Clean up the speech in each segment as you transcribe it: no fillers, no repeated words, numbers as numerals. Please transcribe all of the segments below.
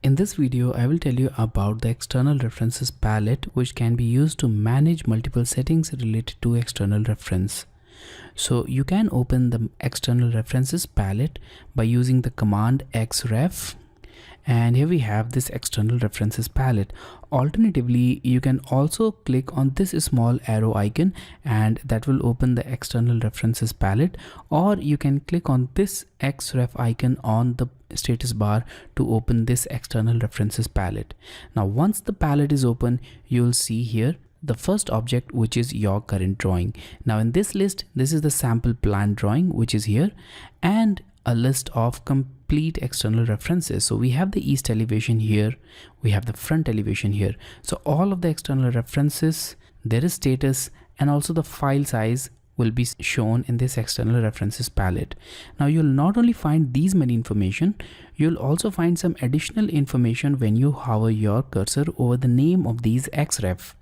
In this video, I will tell you about the external references palette, which can be used to manage multiple settings related to external reference. So you can open the external references palette by using the command xref. And here we have this external references palette. Alternatively, you can also click on this small arrow icon and that will open the external references palette, or you can click on this xref icon on the status bar to open this external references palette. Now once the palette is open, you'll see here the first object, which is your current drawing. Now in this list, this is the sample plan drawing which is here, and a list of complete external references. So we have the east elevation here, we have the front elevation here. So all of the external references, there is status, and also the file size will be shown in this external references palette. Now you'll not only find these many information, you'll also find some additional information when you hover your cursor over the name of these xref.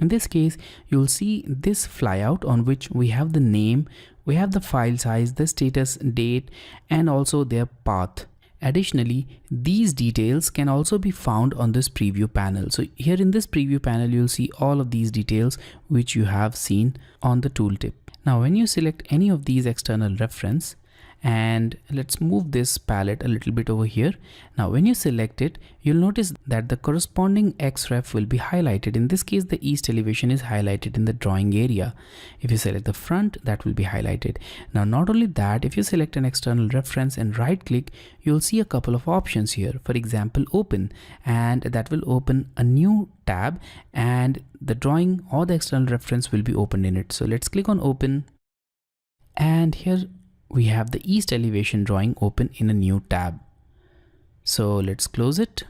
In this case, you'll see this flyout on which we have the name, we have the file size, the status, date, and also their path. Additionally, these details can also be found on this preview panel. So here in this preview panel, you'll see all of these details which you have seen on the tooltip. Now, when you select any of these external reference, and let's move this palette a little bit over here. Now when you select it, you'll notice that the corresponding xref will be highlighted. In this case, the east elevation is highlighted in the drawing area. If you select the front, that will be highlighted. Now not only that, if you select an external reference and right click, you'll see a couple of options here. For example, open, and that will open a new tab and the drawing or the external reference will be opened in it. So let's click on open, and here we have the east elevation drawing open in a new tab. So let's close it.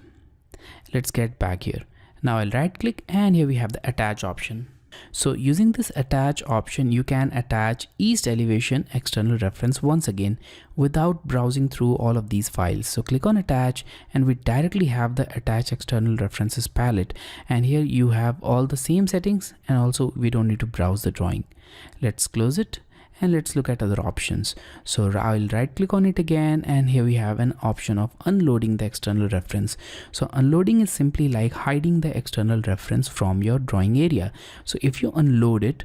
Let's get back here. Now I'll right click, and here we have the attach option. So using this attach option, you can attach east elevation external reference once again without browsing through all of these files. So click on attach, and we directly have the attach external references palette. And here you have all the same settings, and also we don't need to browse the drawing. Let's close it. And let's look at other options. So I'll right click on it again, and here we have an option of unloading the external reference. So unloading is simply like hiding the external reference from your drawing area. So if you unload it,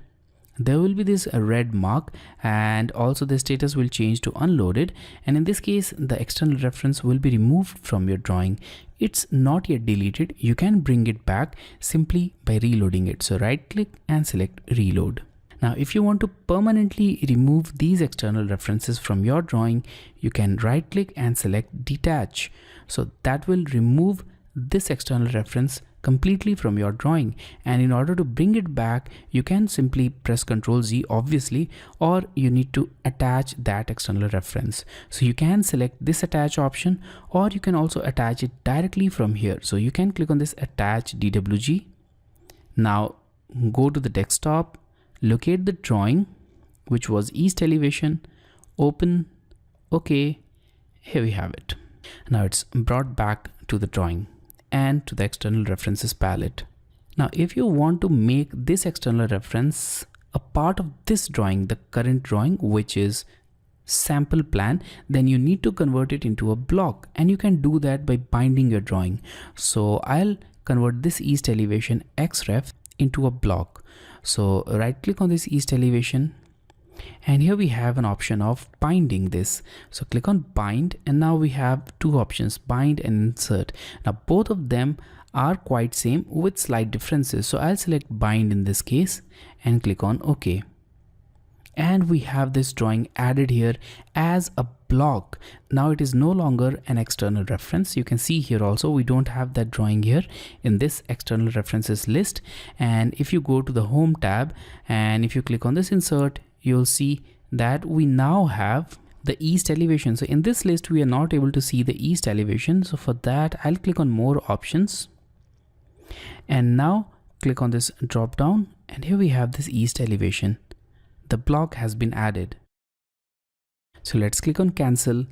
there will be this red mark, and also the status will change to unloaded, and in this case the external reference will be removed from your drawing. It's not yet deleted. You can bring it back simply by reloading it. So right click and select reload. Now, if you want to permanently remove these external references from your drawing, you can right click and select detach. So that will remove this external reference completely from your drawing. And in order to bring it back, you can simply press Ctrl Z, obviously, or you need to attach that external reference. So you can select this attach option, or you can also attach it directly from here. So you can click on this attach DWG. Now go to the desktop, locate the drawing, which was east elevation, open, okay, here we have it. Now it's brought back to the drawing and to the external references palette. Now if you want to make this external reference a part of this drawing, the current drawing, which is sample plan, then you need to convert it into a block, and you can do that by binding your drawing. So I'll convert this east elevation xref into a block. So right click on this east elevation, and here we have an option of binding this. So click on bind, and now we have two options, bind and insert. Now both of them are quite same with slight differences. So I'll select bind in this case and click on OK. And we have this drawing added here as a block. Now it is no longer an external reference. You can see here also we don't have that drawing here in this external references list. And if you go to the home tab and if you click on this insert, you'll see that we now have the east elevation. So in this list, we are not able to see the east elevation. So for that, I'll click on more options, and now click on this drop down, and here we have this east elevation. The block has been added. So let's click on cancel,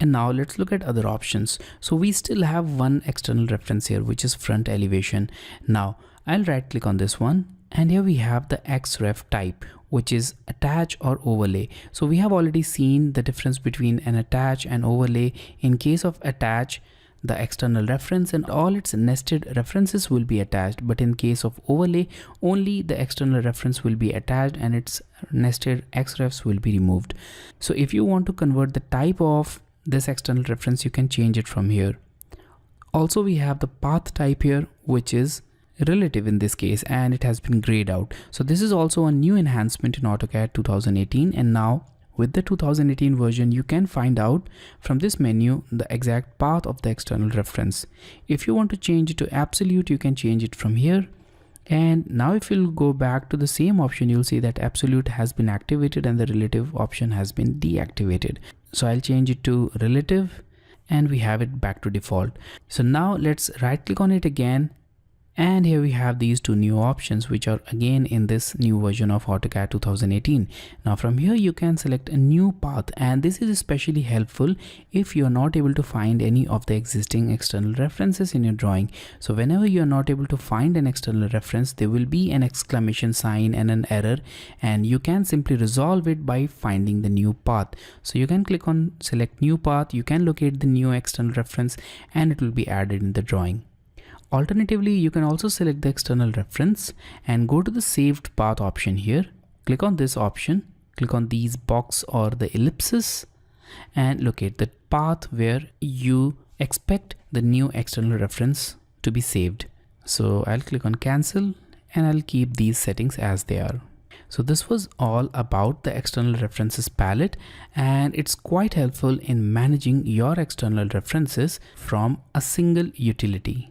and now let's look at other options. So we still have one external reference here, which is front elevation. Now I'll right click on this one, and here we have the xref type, which is attach or overlay. So we have already seen the difference between an attach and overlay. In case of attach, the external reference and all its nested references will be attached, but in case of overlay, only the external reference will be attached and its nested xrefs will be removed. So if you want to convert the type of this external reference, you can change it from here. Also, we have the path type here, which is relative in this case, and it has been grayed out. So this is also a new enhancement in AutoCAD 2018, and now with the 2018 version, you can find out from this menu the exact path of the external reference. If you want to change it to absolute, you can change it from here. And now if you'll go back to the same option, you'll see that absolute has been activated and the relative option has been deactivated. So I'll change it to relative and we have it back to default. So now let's right click on it again. And here we have these two new options, which are again in this new version of AutoCAD 2018. Now from here you can select a new path, and this is especially helpful if you are not able to find any of the existing external references in your drawing. So whenever you are not able to find an external reference, there will be an exclamation sign and an error, and you can simply resolve it by finding the new path. So you can click on select new path, you can locate the new external reference and it will be added in the drawing. Alternatively, you can also select the external reference and go to the saved path option here. Click on this option, click on these box or the ellipses and locate the path where you expect the new external reference to be saved. So I'll click on cancel and I'll keep these settings as they are. So this was all about the external references palette, and it's quite helpful in managing your external references from a single utility.